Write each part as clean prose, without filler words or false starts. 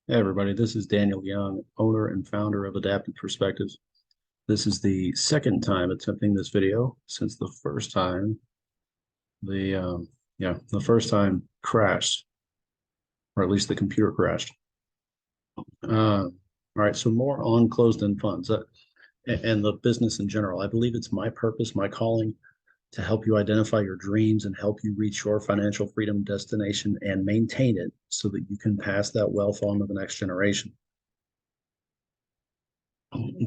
Hey everybody, this is Daniel Young, owner and founder of Adaptive Perspectives. This is the second time attempting this video since the first time the first time crashed, or at least the computer crashed. All right, so more on closed-end funds and the business in general. I believe it's my purpose, my calling to help you identify your dreams and help you reach your financial freedom destination and maintain it so that you can pass that wealth on to the next generation.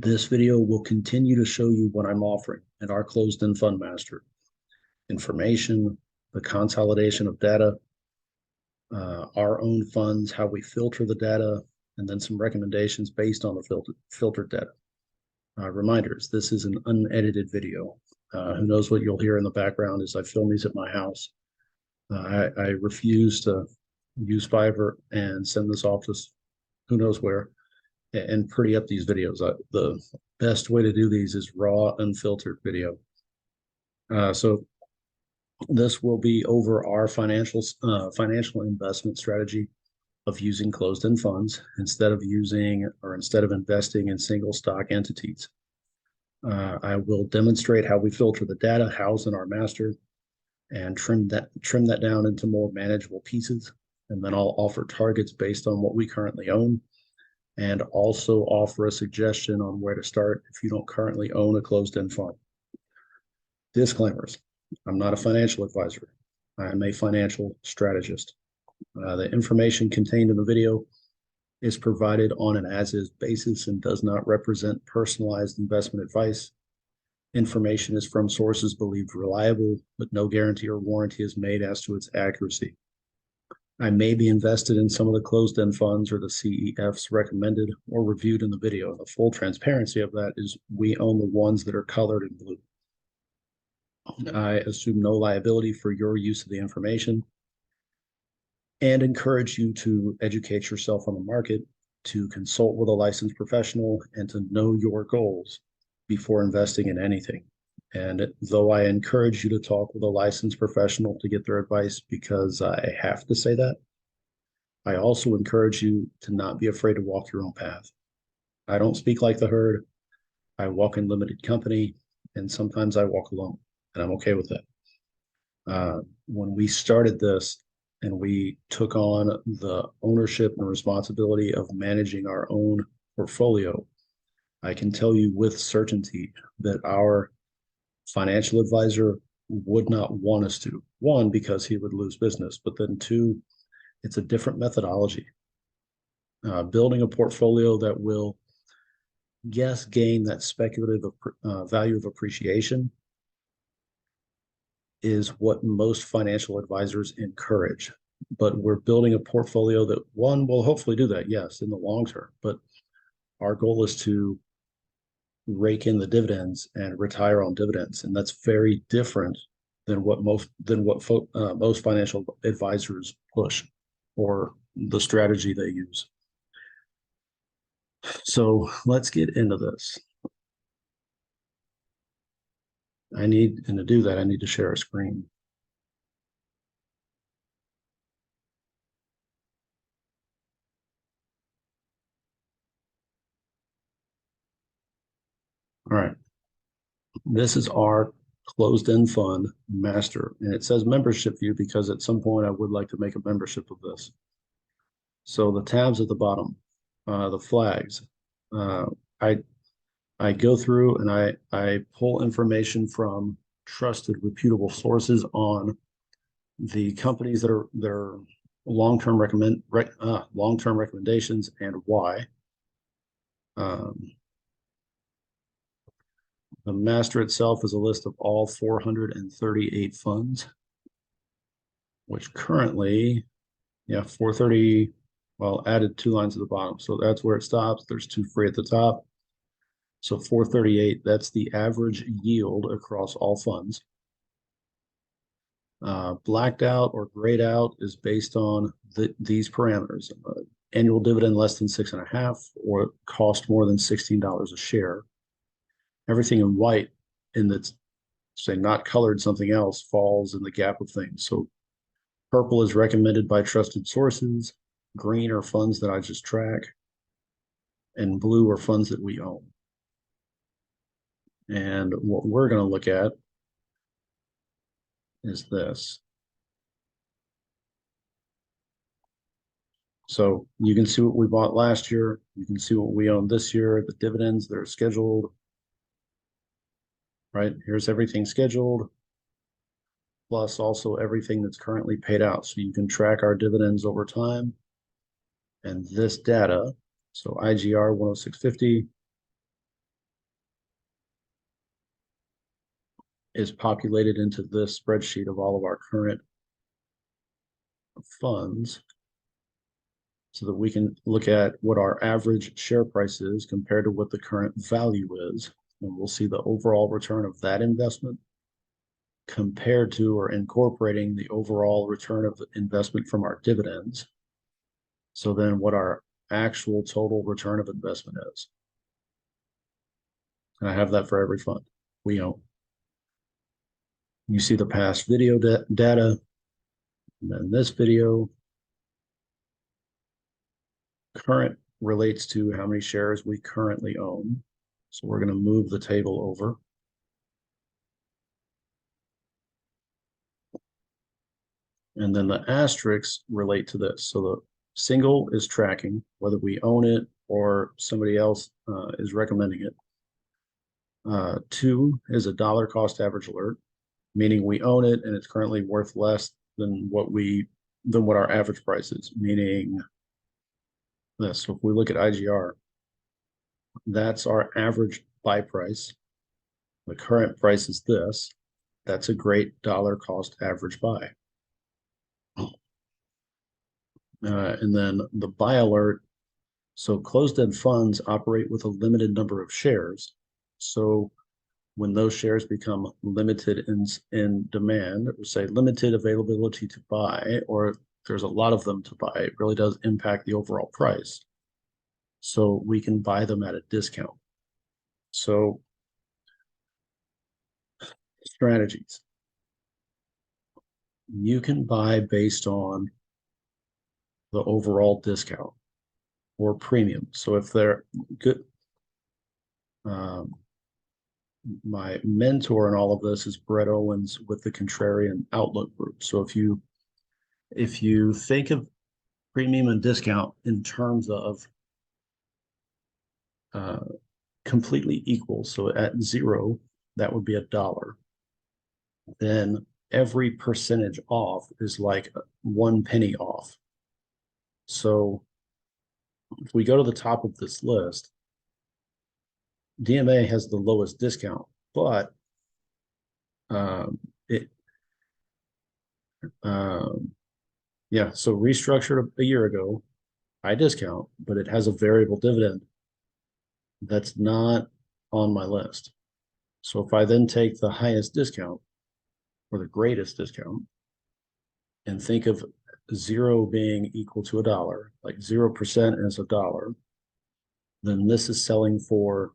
This video will continue to show you what I'm offering at our closed-end fund master: information, the consolidation of data, our own funds, how we filter the data, and then some recommendations based on the filtered data. Reminders, this is an unedited video. Who knows what you'll hear in the background as I film these at my house. I refuse to use Fiverr and send this off to who knows where and pretty up these videos. The best way to do these is raw, unfiltered video. So this will be over our financial investment strategy of using closed-end funds instead of investing in single stock entities. I will demonstrate how we filter the data housed in our master and trim that down into more manageable pieces. And then I'll offer targets based on what we currently own, and also offer a suggestion on where to start if you don't currently own a closed-end fund. Disclaimers: I'm not a financial advisor. I am a financial strategist. The information contained in the video is provided on an as-is basis and does not represent personalized investment advice. Information is from sources believed reliable, but no guarantee or warranty is made as to its accuracy. I may be invested in some of the closed-end funds or the CEFs recommended or reviewed in the video. The full transparency of that is we own the ones that are colored in blue. I assume no liability for your use of the information and encourage you to educate yourself on the market, to consult with a licensed professional, and to know your goals before investing in anything. And though I encourage you to talk with a licensed professional to get their advice because I have to say that, I also encourage you to not be afraid to walk your own path. I don't speak like the herd. I walk in limited company, and sometimes I walk alone, and I'm okay with that. When we started this and we took on the ownership and responsibility of managing our own portfolio, I can tell you with certainty that our financial advisor would not want us to. One, because he would lose business, but then two, it's a different methodology. Building a portfolio that will, yes, gain that speculative value of appreciation is what most financial advisors encourage. But we're building a portfolio that, one, will hopefully do that, yes, in the long term. But our goal is to rake in the dividends and retire on dividends, and that's very different than what most financial advisors push or the strategy they use. So let's get into this. And to do that, I need to share a screen. All right. This is our closed-end fund master, and it says membership view because at some point I would like to make a membership of this. So the tabs at the bottom, the flags, uh, I I go through and I pull information from trusted, reputable sources on the companies that are long-term recommendations and why. Um, the master itself is a list of all 438 funds, which currently, yeah, 430, well, added 2 lines at the bottom. So that's where it stops. There's 2 free at the top. So 438, that's the average yield across all funds. Blacked out or grayed out is based on these parameters: annual dividend less than 6.5, or cost more than $16 a share. Everything in white, in that's say not colored something else, falls in the gap of things. So purple is recommended by trusted sources. green are funds that I just track, and blue are funds that we own. And what we're going to look at is this. So you can see what we bought last year. You can see what we own this year, the dividends that are scheduled, right? Here's everything scheduled, plus also everything that's currently paid out. So you can track our dividends over time. And this data, so IGR 10650 is populated into this spreadsheet of all of our current funds so that we can look at what our average share price is compared to what the current value is. And we'll see the overall return of that investment compared to or incorporating the overall return of the investment from our dividends. So then what our actual total return of investment is. And I have that for every fund we own. You see the past video data, and then this video. Current relates to how many shares we currently own. So we're going to move the table over. And then the asterisks relate to this. So the single is tracking, whether we own it or somebody else is recommending it. 2 is a dollar cost average alert, meaning we own it and it's currently worth less than what our average price is, meaning this. So if we look at IGR, that's our average buy price. The current price is this. That's a great dollar cost average buy. And then the buy alert. So closed-end funds operate with a limited number of shares. So when those shares become limited in demand, or say limited availability to buy, or there's a lot of them to buy, it really does impact the overall price. So we can buy them at a discount. So strategies. You can buy based on the overall discount or premium. So if they're good, my mentor in all of this is Brett Owens with the Contrarian Outlook Group. So if you think of premium and discount in terms of completely equal, so at 0, that would be $1. Then every percentage off is like 1 penny off. So if we go to the top of this list, DMA has the lowest discount, but yeah, so restructured a year ago, high discount, but it has a variable dividend that's not on my list. So if I then take the highest discount or the greatest discount and think of 0 being equal to $1, like 0% is $1, then this is selling for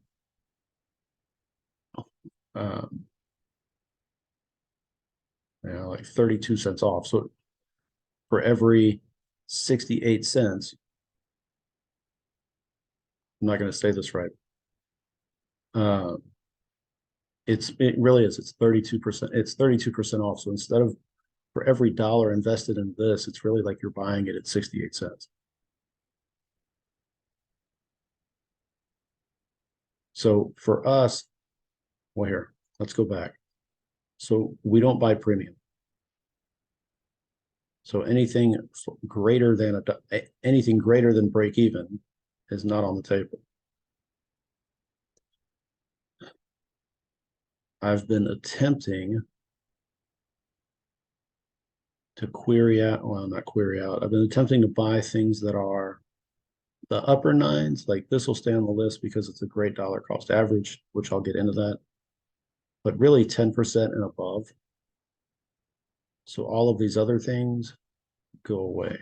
like 32 cents off. So for every 68 cents, I'm not going to say this right. It really is. It's 32%. It's 32% off. So instead of for every dollar invested in this, it's really like you're buying it at 68 cents. So for us, well, here, let's go back. So we don't buy premium. So anything greater than anything greater than break even is not on the table. I've been attempting to query out, well, not query out. I've been attempting to buy things that are the upper nines, like this will stay on the list because it's a great dollar cost average, which I'll get into that, but really 10% and above. So all of these other things go away.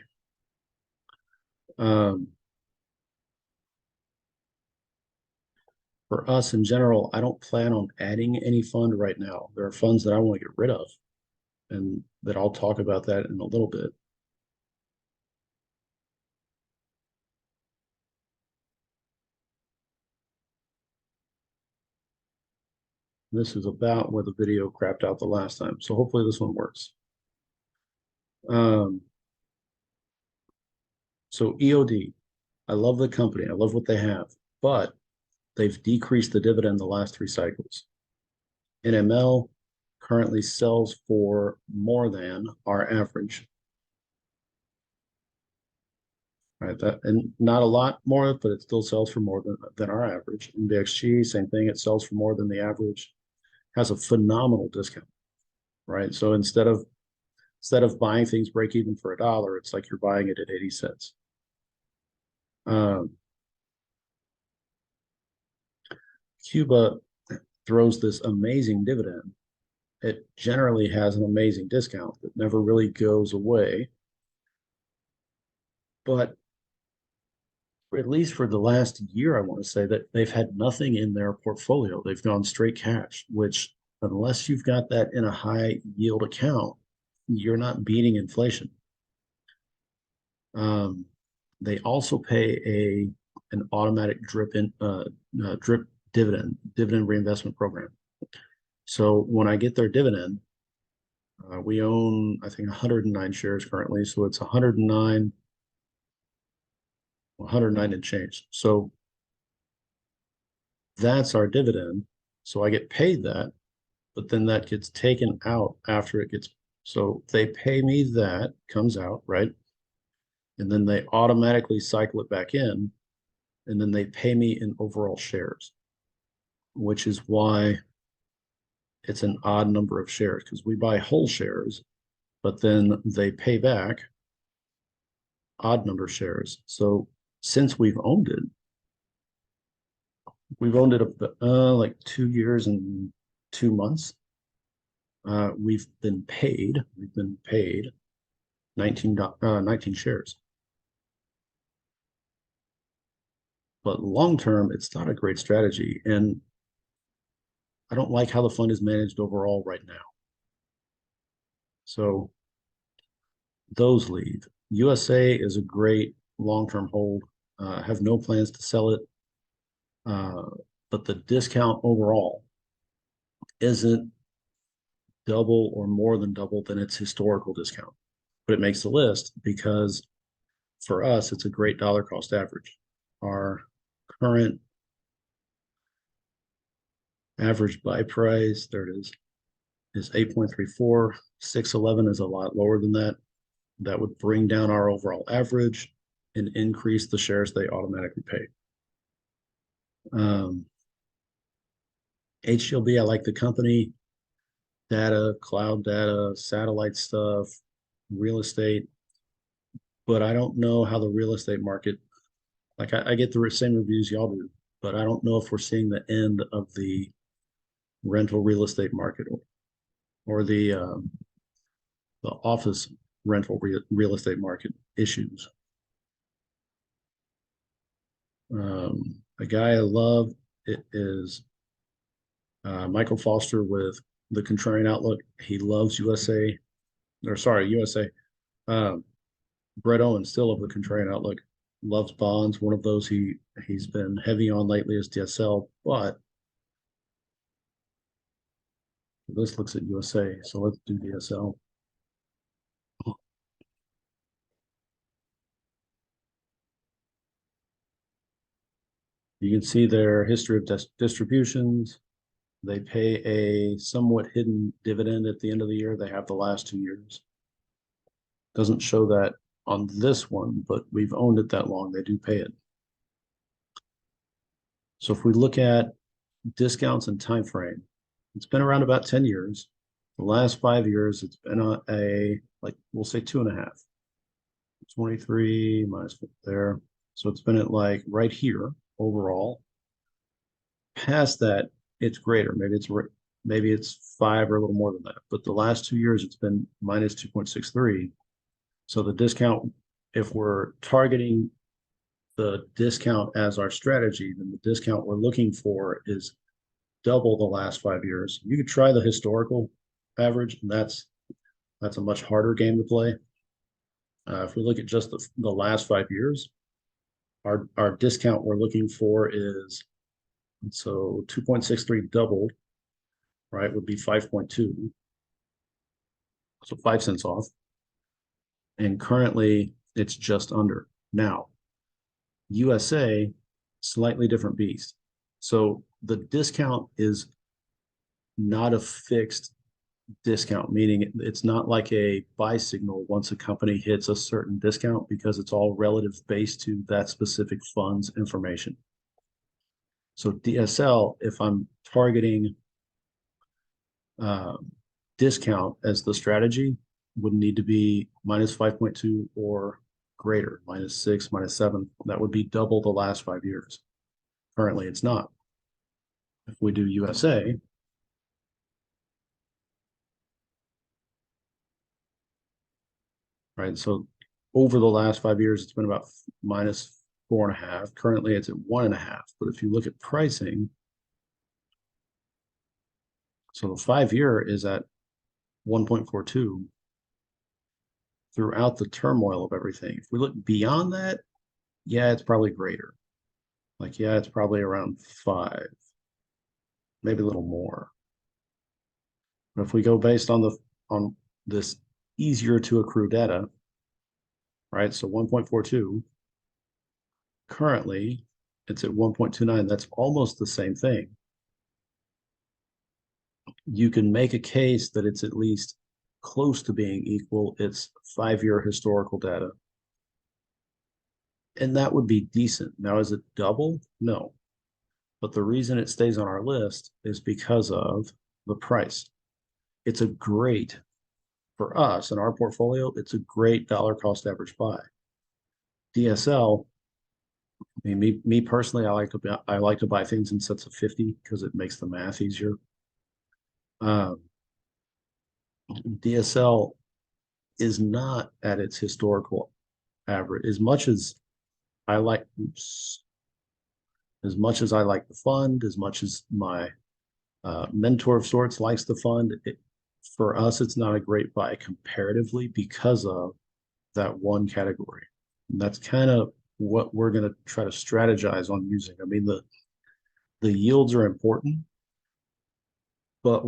For us in general, I don't plan on adding any fund right now. There are funds that I want to get rid of, and that I'll talk about that in a little bit. This is about where the video crapped out the last time. So hopefully this one works. Um, so EOD, I love the company. I love what they have, but they've decreased the dividend the last three cycles. NML currently sells for more than our average. Right, that and not a lot more, but it still sells for more than our average. NBXG, same thing, it sells for more than the average, has a phenomenal discount, right? So instead of buying things break even for $1, it's like you're buying it at 80 cents. Um, Cuba throws this amazing dividend. It generally has an amazing discount that never really goes away. But at least for the last year, I want to say that they've had nothing in their portfolio. They've gone straight cash, which, unless you've got that in a high yield account, you're not beating inflation. Um, they also pay an automatic drip dividend reinvestment program. So when I get their dividend, we own I think 109 shares currently, so it's 109 and change. So that's our dividend. So I get paid that, but then that gets taken out after it gets. So they pay me that comes out, right? And then they automatically cycle it back in, and then they pay me in overall shares, which is why it's an odd number of shares because we buy whole shares, but then they pay back odd number of shares. So since we've owned it like 2 years and 2 months. We've been paid 19 shares. But long term, it's not a great strategy. And I don't like how the fund is managed overall right now. So those leave. USA is a great long-term hold. Have no plans to sell it. Uh, but the discount overall isn't double or more than double than its historical discount. But it makes the list because for us, it's a great dollar cost average. Our current average buy price, there it is 8.34. 611 is a lot lower than that. That would bring down our overall average and increase the shares they automatically pay. HLB, I like the company, data, cloud data, satellite stuff, real estate, but I don't know how the real estate market, like I get the same reviews y'all do, but I don't know if we're seeing the end of the rental real estate market or the office rental real estate market issues. A guy I love it is Michael Foster with the Contrarian Outlook. He loves USA, or sorry, USA. Um, Brett Owens, still of the Contrarian Outlook, loves bonds. One of those he's been heavy on lately is DSL, but this looks at USA, so let's do DSL. You can see their history of distributions. They pay a somewhat hidden dividend at the end of the year. They have the last 2 years. Doesn't show that on this one, but we've owned it that long. They do pay it. So if we look at discounts and time frame, it's been around about 10 years. The last 5 years, it's been like we'll say 2.5. 23 minus there. So it's been at like right here overall. Past that, it's greater. Maybe it's 5 or a little more than that. But the last 2 years, it's been minus 2.63. So the discount, if we're targeting the discount as our strategy, then the discount we're looking for is double the last 5 years. You could try the historical average, and that's a much harder game to play. If we look at just the last 5 years, our discount we're looking for is so 2.63 doubled. right, would be 5.2, so 5 cents off. And currently it's just under. Now, USA, slightly different beast. So the discount is not a fixed discount, meaning it's not like a buy signal once a company hits a certain discount, because it's all relative based to that specific fund's information. So DSL, if I'm targeting uh, discount as the strategy, would need to be minus 5.2 or greater, -6, -7. That would be double the last 5 years. Currently, it's not. If we do USA, right? So over the last 5 years, it's been about -4.5. Currently, it's at 1.5. But if you look at pricing, so the 5 year is at 1.42 throughout the turmoil of everything. If we look beyond that, yeah, it's probably greater. Like, yeah, it's probably around 5, maybe a little more. But if we go based on this easier to accrue data, right? So 1.42, currently it's at 1.29. That's almost the same thing. You can make a case that it's at least close to being equal. It's 5 year historical data. And that would be decent. Now, is it double? No. But the reason it stays on our list is because of the price. It's a great, for us in our portfolio, it's a great dollar cost average buy. DSL, I mean, me personally, I like to buy things in sets of 50 because it makes the math easier. Um, DSL is not at its historical average. I like, oops, as much as I like the fund, as much as my mentor of sorts likes the fund, for us, it's not a great buy comparatively because of that one category. And that's kind of what we're going to try to strategize on using. I mean, the yields are important, but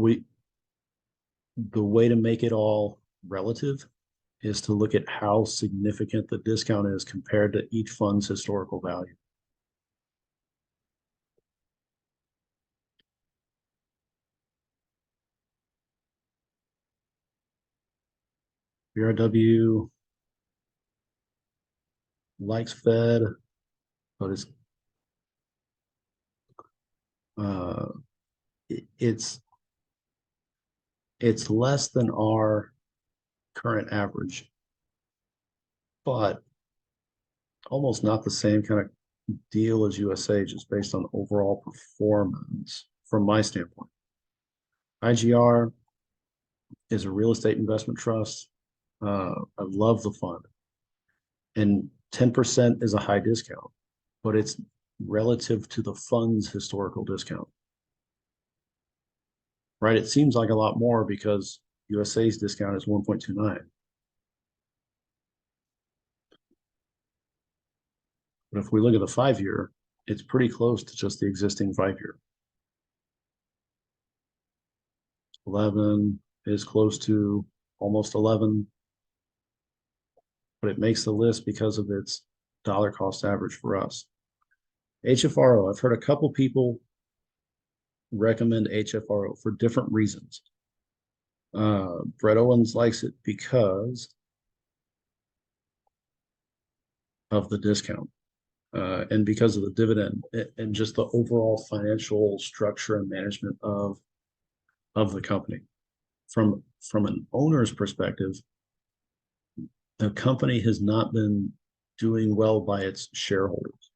the way to make it all relative is to look at how significant the discount is compared to each fund's historical value. BRW likes Fed, but uh, it's it's less than our current average, but almost not the same kind of deal as USA, just based on overall performance from my standpoint. IGR is a real estate investment trust. I love the fund, and 10% is a high discount, but it's relative to the fund's historical discount, right? It seems like a lot more because USA's discount is 1.29. But if we look at the 5 year, it's pretty close to just the existing 5 year. 11 is close to almost 11, but it makes the list because of its dollar cost average for us. HFRO, I've heard a couple people recommend HFRO for different reasons. Brett Owens likes it because of the discount and because of the dividend and just the overall financial structure and management of the company. From an owner's perspective, the company has not been doing well by its shareholders.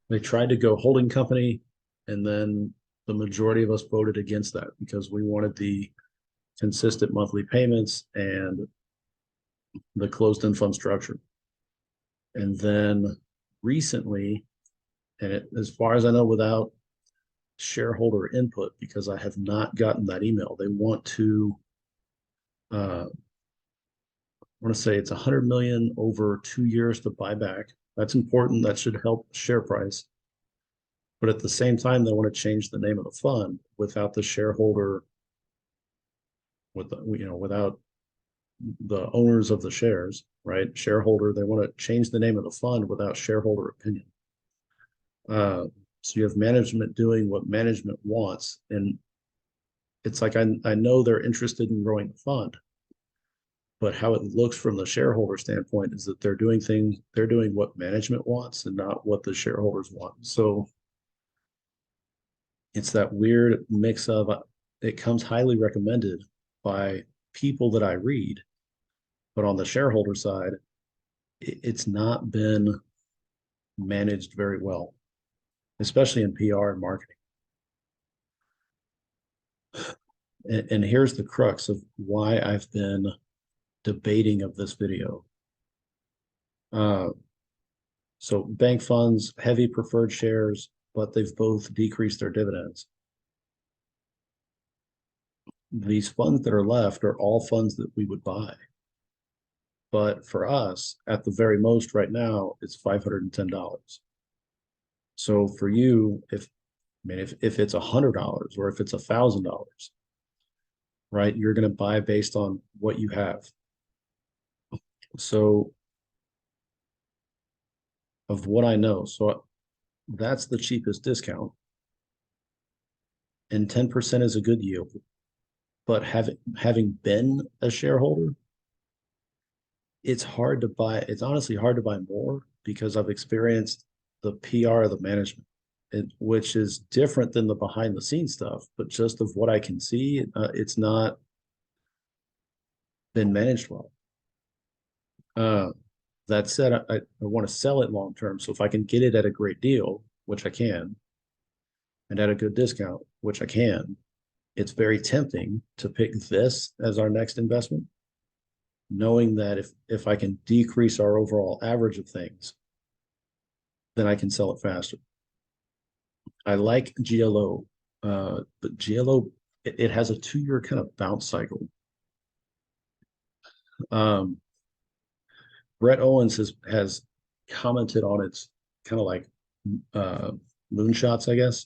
They tried to go holding company, and then the majority of us voted against that because we wanted the consistent monthly payments and the closed-end fund structure. And then recently, as far as I know, without shareholder input, because I have not gotten that email, they want to I want to say it's 100 million over 2 years to buy back. That's important. That should help share price. But at the same time, they want to change the name of the fund without the shareholder, with the, without the owners of the shares, right? Shareholder, they want to change the name of the fund without shareholder opinion. Uh, so you have management doing what management wants. And it's like, I know they're interested in growing the fund, but how it looks from the shareholder standpoint is that they're doing what management wants and not what the shareholders want. So it's that weird mix of it comes highly recommended by people that I read, but on the shareholder side, it's not been managed very well, especially in PR and marketing. And here's the crux of why I've been debating of this video. Uh, so bank funds, heavy preferred shares, but they've both decreased their dividends. These funds that are left are all funds that we would buy. But for us, at the very most right now, it's $510. So for you, if it's $100 or if it's $1,000, right, you're going to buy based on what you have. So of what I know, so that's the cheapest discount, and 10% is a good yield. But having been a shareholder, it's hard to buy. It's honestly hard to buy more because I've experienced the PR of the management, which is different than the behind the scenes stuff. But just of what I can see, it's not been managed well. Uh, that said, I want to sell it long term. So if I can get it at a great deal, which I can, and at a good discount, which I can, it's very tempting to pick this as our next investment, knowing that if I can decrease our overall average of things, then I can sell it faster. I like GLO, but GLO it has a 2-year kind of bounce cycle. Um, Brett Owens has commented on its kind of like uh, moonshots, I guess.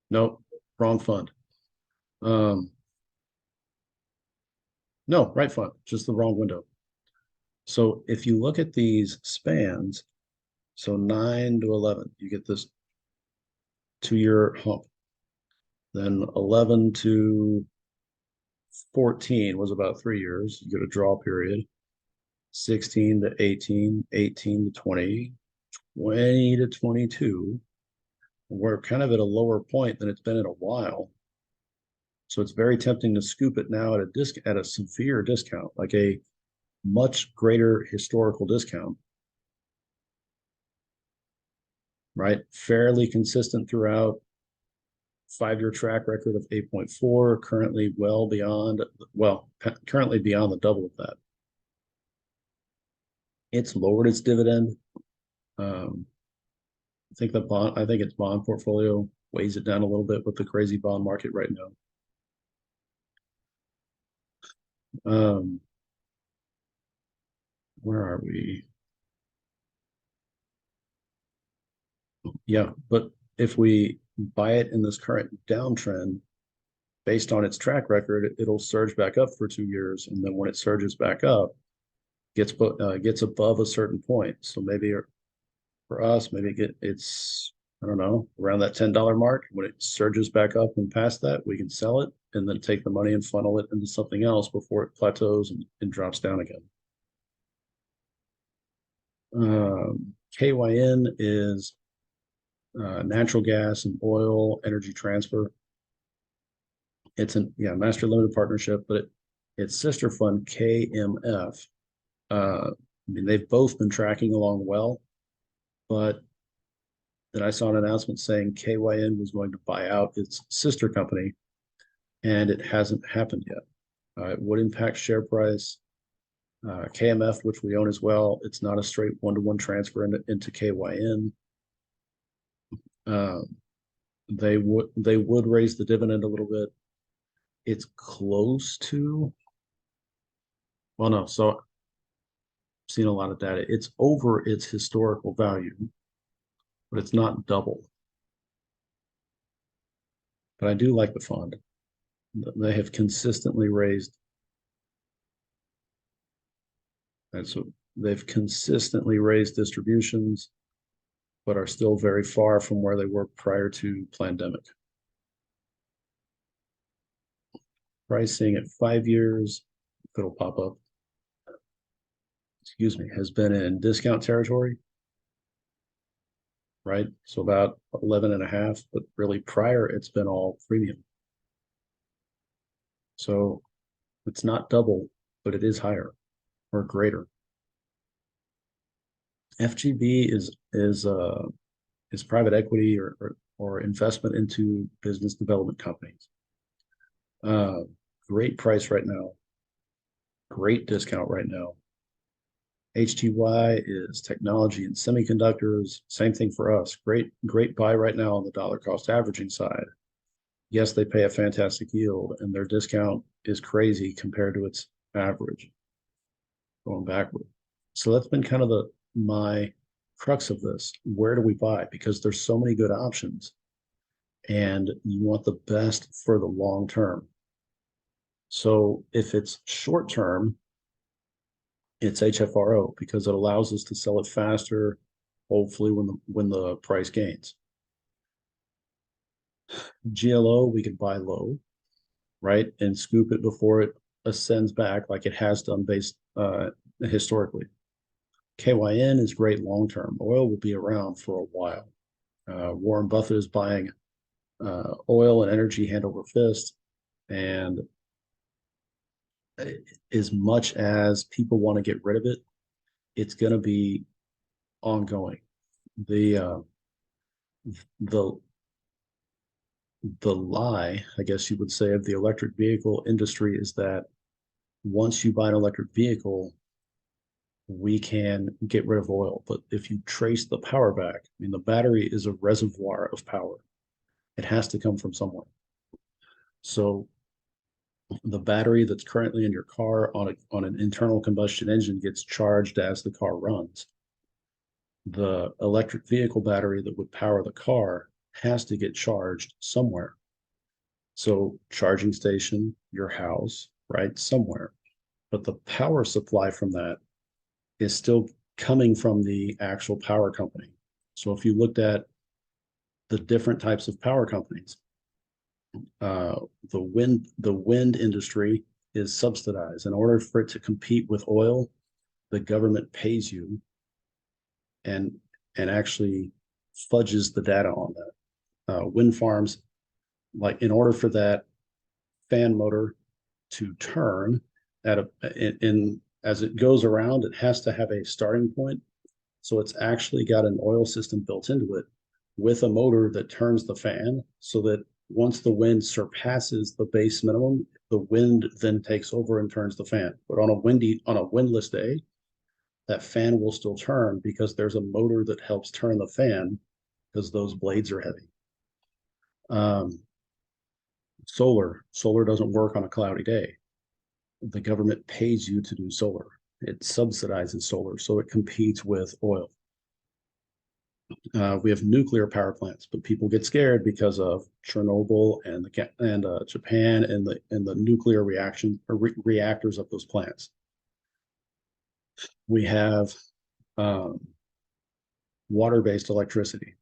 Nope, wrong fund. Um, no, right fund, just the wrong window. So if you look at these spans, so 9 to 11, you get this 2-year hump. Then 11 to 14 was about 3 years. You get a draw period. 16 to 18, 18 to 20, 20 to 22. We're kind of at a lower point than it's been in a while. So it's very tempting to scoop it now at a severe discount, like a much greater historical discount, right? Fairly consistent throughout. 5-year track record of 8.4, currently currently beyond the double of that. It's lowered its dividend. Um, I think its bond portfolio weighs it down a little bit with the crazy bond market right now. Um, where are we? Yeah, but if we buy it in this current downtrend, based on its track record, it'll surge back up for 2 years, and then when it surges back up, gets above a certain point. So maybe for us, maybe it's I don't know, around that $10 mark. When it surges back up and past that, we can sell it and then take the money and funnel it into something else before it plateaus and drops down again. KYN is natural gas and oil energy transfer. It's a master limited partnership, but its sister fund KMF. I mean, they've both been tracking along well, but then I saw an announcement saying KYN was going to buy out its sister company, and it hasn't happened yet. It would impact share price. KMF, which we own as well, it's not a straight one-to-one transfer into KYN. They would raise the dividend a little bit. It's close to, well, no, so I've seen a lot of data. It's over its historical value. but it's not double. But I do like the fund. They have consistently raised, and so they've consistently raised distributions, but are still very far from where they were prior to pandemic. Pricing at 5 years, if it'll pop up, excuse me, has been in discount territory, right? So about 11 and a half, but really prior it's been all premium. So it's not double, but it is higher or greater. FGB is private equity or investment into business development companies. Uh, Great price right now, great discount right now. HTY is technology and semiconductors. Same thing for us. Great buy right now on the dollar cost averaging side. Yes, they pay a fantastic yield, and their discount is crazy compared to its average going backward. So that's been kind of my crux of this. Where do we buy? Because there's so many good options, and you want the best for the long term. So if it's short term, it's HFRO because it allows us to sell it faster, hopefully when the price gains. GLO, we could buy low, right, and scoop it before it ascends back like it has done based historically. KYN is great long term. Oil will be around for a while. Warren Buffett is buying oil and energy hand over fist, and as much as people want to get rid of it, it's going to be ongoing. The the the lie, I guess you would say, of the electric vehicle industry is that once you buy an electric vehicle, we can get rid of oil. But if you trace the power back, I mean, the battery is a reservoir of power. It has to come from somewhere. So the battery that's currently in your car on an internal combustion engine gets charged as the car runs. The electric vehicle battery that would power the car has to get charged somewhere. So charging station, your house, right, somewhere. But the power supply from that is still coming from the actual power company. So if you looked at the different types of power companies, the wind industry is subsidized. In order for it to compete with oil, the government pays you and actually fudges the data on that. Wind farms, like in order for that fan motor to turn as it goes around, it has to have a starting point. So it's actually got an oil system built into it with a motor that turns the fan so that once the wind surpasses the base minimum, the wind then takes over and turns the fan. But on a windless day, that fan will still turn because there's a motor that helps turn the fan because those blades are heavy. Solar doesn't work on a cloudy day. The government pays you to do solar. It subsidizes solar, so it competes with oil. We have nuclear power plants, but people get scared because of Chernobyl and Japan and the nuclear reactors of those plants. We have water-based electricity,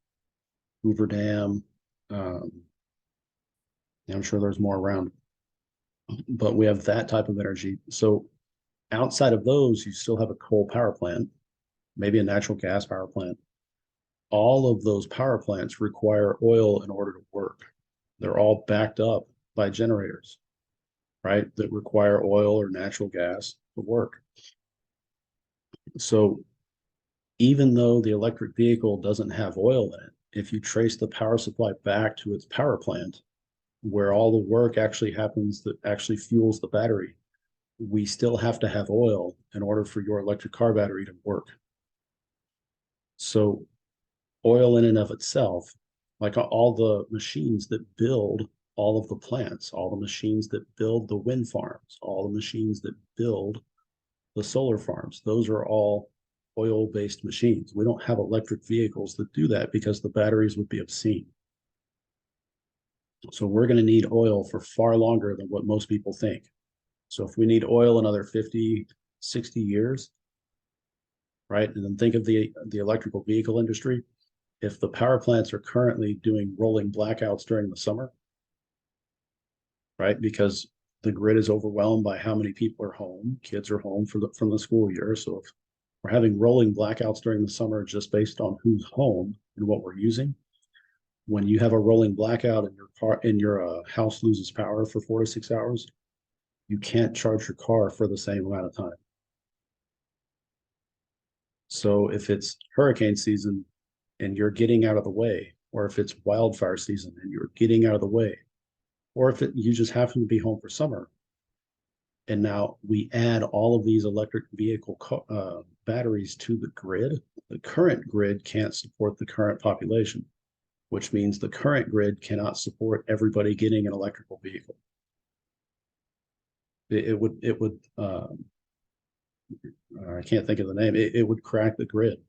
Hoover Dam. I'm sure there's more around, but we have that type of energy. So outside of those, you still have a coal power plant, maybe a natural gas power plant. All of those power plants require oil in order to work. They're all backed up by generators, right? That require oil or natural gas to work. So even though the electric vehicle doesn't have oil in it, if you trace the power supply back to its power plant, where all the work actually happens that actually fuels the battery, we still have to have oil in order for your electric car battery to work. So oil in and of itself, like all the machines that build all of the plants, all the machines that build the wind farms, all the machines that build the solar farms, those are all oil-based machines. We don't have electric vehicles that do that because the batteries would be obscene. So we're going to need oil for far longer than what most people think. So if we need oil another 50, 60 years, right? And then think of the electrical vehicle industry. If the power plants are currently doing rolling blackouts during the summer, right? Because the grid is overwhelmed by how many people are home, kids are home from the school year. So if we're having rolling blackouts during the summer just based on who's home and what we're using, when you have a rolling blackout and your house loses power for 4 to 6 hours, you can't charge your car for the same amount of time. So if it's hurricane season and you're getting out of the way, or if it's wildfire season and you're getting out of the way, or if you just happen to be home for summer, and now we add all of these electric vehicle batteries to the current grid can't support the current population, which means the current grid cannot support everybody getting an electrical vehicle. It would I can't think of the name. It would crack the grid.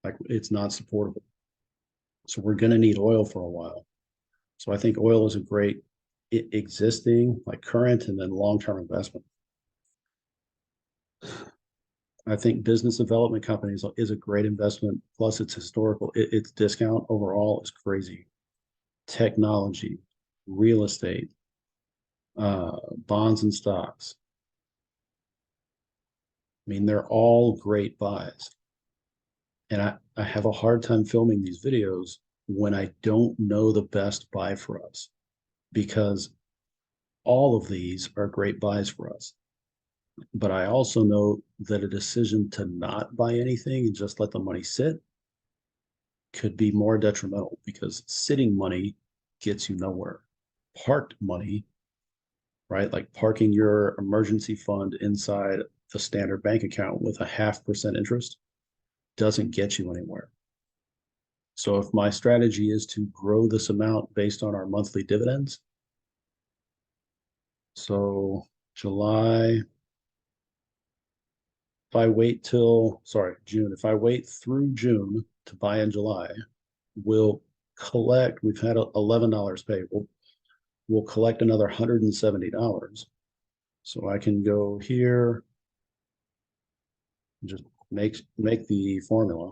Like it's not supportable. So we're going to need oil for a while. So I think oil is a great existing, like current and then long-term investment. I think business development companies is a great investment. Plus, it's historical. Its discount overall is crazy. Technology, real estate, bonds and stocks. I mean, they're all great buys. And I have a hard time filming these videos when I don't know the best buy for us because all of these are great buys for us. But I also know that a decision to not buy anything and just let the money sit could be more detrimental because sitting money gets you nowhere. Parked money, right? Like parking your emergency fund inside a standard bank account with a 0.5% interest doesn't get you anywhere. So if my strategy is to grow this amount based on our monthly dividends, so July, if I wait till, sorry, June, if I wait through June to buy in July, we'll collect, we've had $11 paid. We'll collect another $170. So I can go here and just make the formula.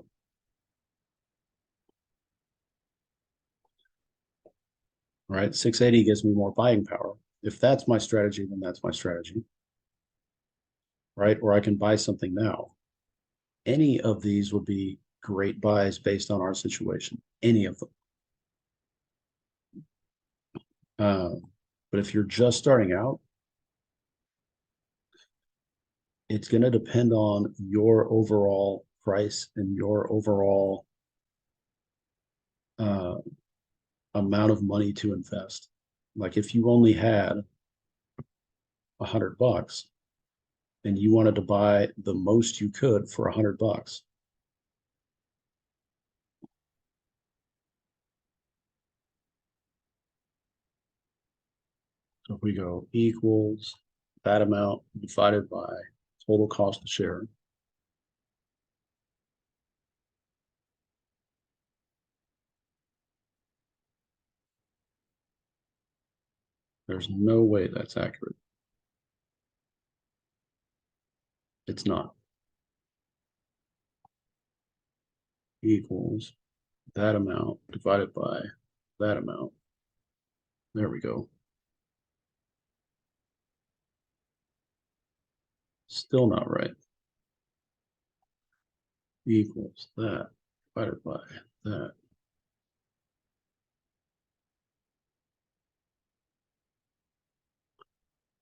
Right? 680 gives me more buying power. If that's my strategy, then that's my strategy. Right? Or I can buy something now. Any of these would be great buys based on our situation. Any of them. But if you're just starting out, it's going to depend on your overall price and your overall uh, amount of money to invest. Like if you only had $100 and you wanted to buy the most you could for $100, so if we go equals that amount divided by total cost of share, there's no way that's accurate. It's not. Equals that amount divided by that amount. There we go. Still not right. Equals that divided by that.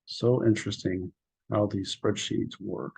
So interesting how these spreadsheets work.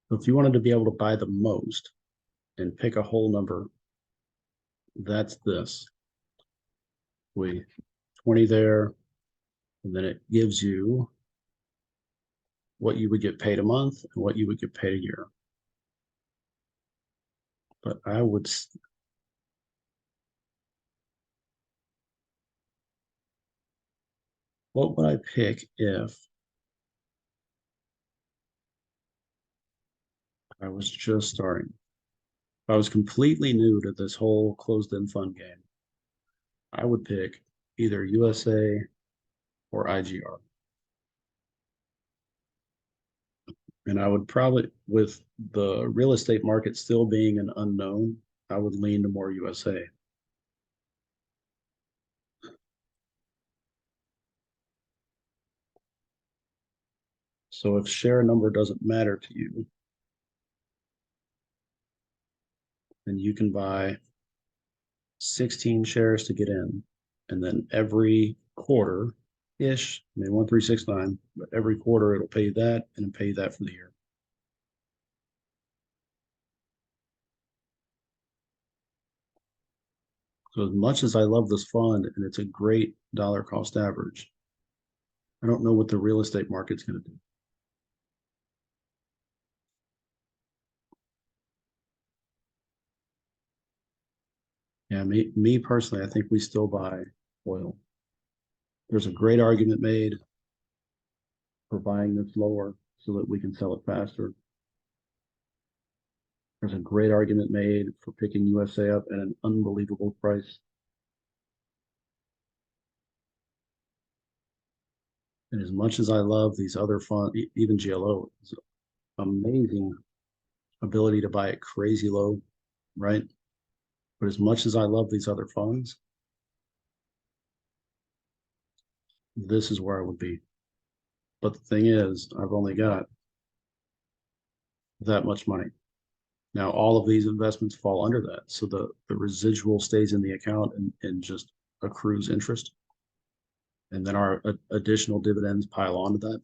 So if you wanted to be able to buy the most and pick a whole number, That's this. We 20 there, and then it gives you what you would get paid a month and what you would get paid a year. But what would I pick if I was just starting? If I was completely new to this whole closed-end fund game, I would pick either USA or IGR. And I would probably, with the real estate market still being an unknown, I would lean to more USA. So if share number doesn't matter to you, then you can buy 16 shares to get in. And then every quarter ish, I mean, 1369, but every quarter it'll pay you that and pay you that for the year. So as much as I love this fund and it's a great dollar cost average, I don't know what the real estate market's going to do. Yeah, me personally, I think we still buy oil. There's a great argument made for buying this lower so that we can sell it faster. There's a great argument made for picking USA up at an unbelievable price. And as much as I love these other funds, even GLO, it's amazing ability to buy it crazy low, right? But as much as I love these other funds, this is where I would be. But the thing is, I've only got that much money. Now, all of these investments fall under that. So the residual stays in the account and just accrues interest. And then our additional dividends pile onto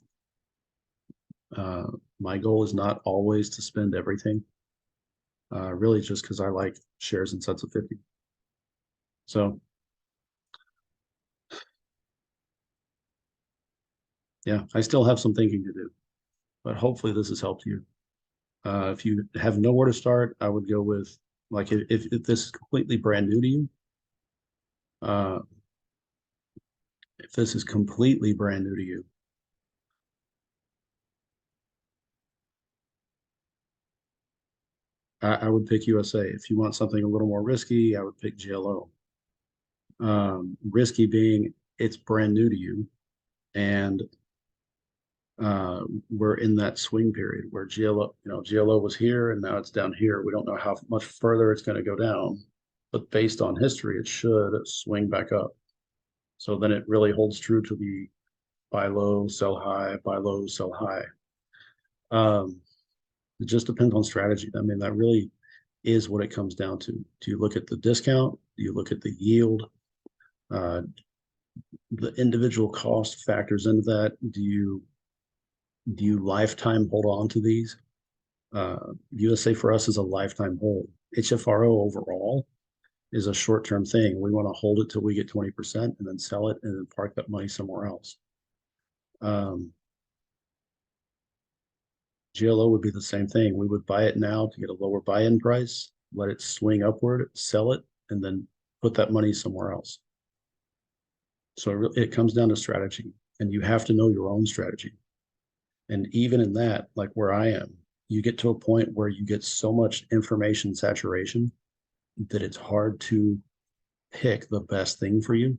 that. My goal is not always to spend everything, really just because I like shares in sets of 50. So, yeah, I still have some thinking to do, but hopefully this has helped you. If you have nowhere to start, I would go with like if this is completely brand new to you, uh, if this is completely brand new to you, I would pick USA. If you want something a little more risky, I would pick GLO. Risky being it's brand new to you, and we're in that swing period where GLO was here and now it's down here. We don't know how much further it's going to go down, but based on history, it should swing back up. So then it really holds true to the buy low, sell high, buy low, sell high. Um, it just depends on strategy. I mean, that really is what it comes down to. Do you look at the discount? Do you look at the yield? Uh, the individual cost factors into that. Do you lifetime hold on to these? USA for us is a lifetime hold. HFRO overall is a short-term thing. We want to hold it till we get 20% and then sell it and then park that money somewhere else. Um, GLO would be the same thing. We would buy it now to get a lower buy-in price, let it swing upward, sell it, and then put that money somewhere else. So it comes down to strategy, and you have to know your own strategy. And even in that, like where I am, you get to a point where you get so much information saturation that it's hard to pick the best thing for you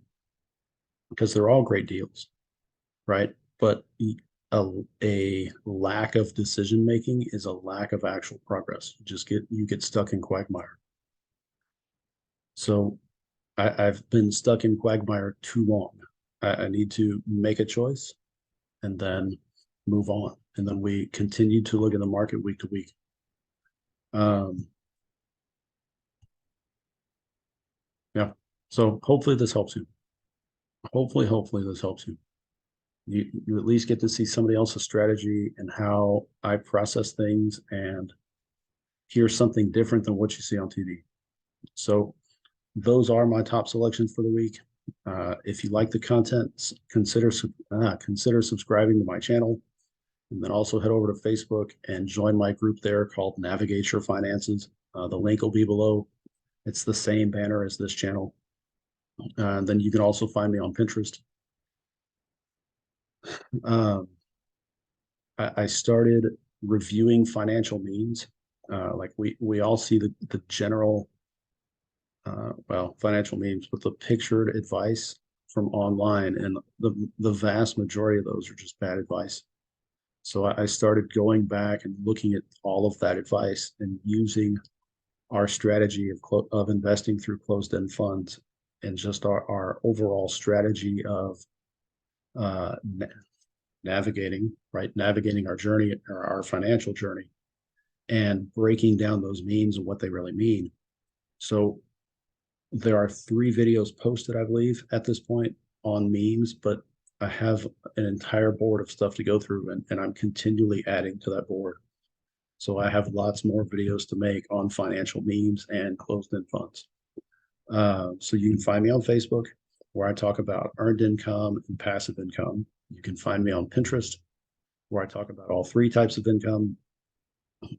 because they're all great deals, right? But a lack of decision making is a lack of actual progress. You get stuck in quagmire. So I've been stuck in quagmire too long. I need to make a choice and then move on. And then we continue to look at the market week to week. Um, yeah. So hopefully this helps you. Hopefully this helps you. You at least get to see somebody else's strategy and how I process things and hear something different than what you see on TV. So those are my top selections for the week. If you like the content, consider subscribing to my channel, and then also head over to Facebook and join my group there called Navigate Your Finances. The link will be below. It's the same banner as this channel. And then you can also find me on Pinterest. Um, I started reviewing financial memes. Like we all see the general financial memes with the pictured advice from online, and the vast majority of those are just bad advice. So I started going back and looking at all of that advice and using our strategy of investing through closed-end funds and just our overall strategy of uh, navigating our journey, or our financial journey, and breaking down those memes and what they really mean. So there are 3 videos posted, I believe, at this point on memes, but I have an entire board of stuff to go through, and I'm continually adding to that board. So I have lots more videos to make on financial memes and closed-end funds. So you can find me on Facebook, where I talk about earned income and passive income. You can find me on Pinterest, where I talk about all 3 types of income.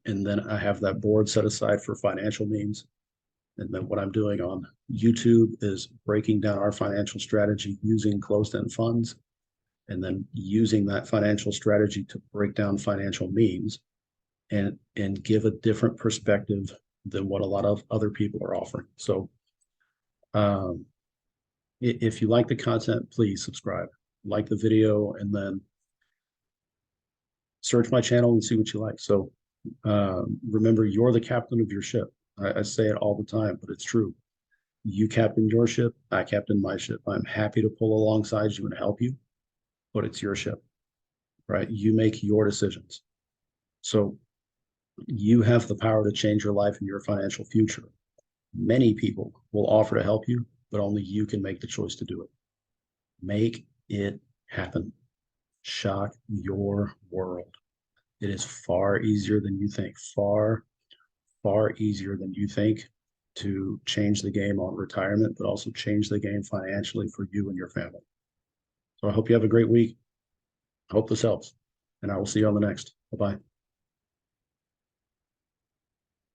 And then I have that board set aside for financial memes. And then what I'm doing on YouTube is breaking down our financial strategy using closed-end funds, and then using that financial strategy to break down financial memes and give a different perspective than what a lot of other people are offering. So um, if you like the content, please subscribe, like the video, and then search my channel and see what you like. So remember, you're the captain of your ship. I say it all the time, but it's true. You captain your ship, I captain my ship. I'm happy to pull alongside you and help you, but it's your ship, right? You make your decisions. So you have the power to change your life and your financial future. Many people will offer to help you, but only you can make the choice to do it. Make it happen. Shock your world. It is far easier than you think, far easier than you think to change the game on retirement, but also change the game financially for you and your family. So I hope you have a great week. I hope this helps, and I will see you on the next. Bye-bye.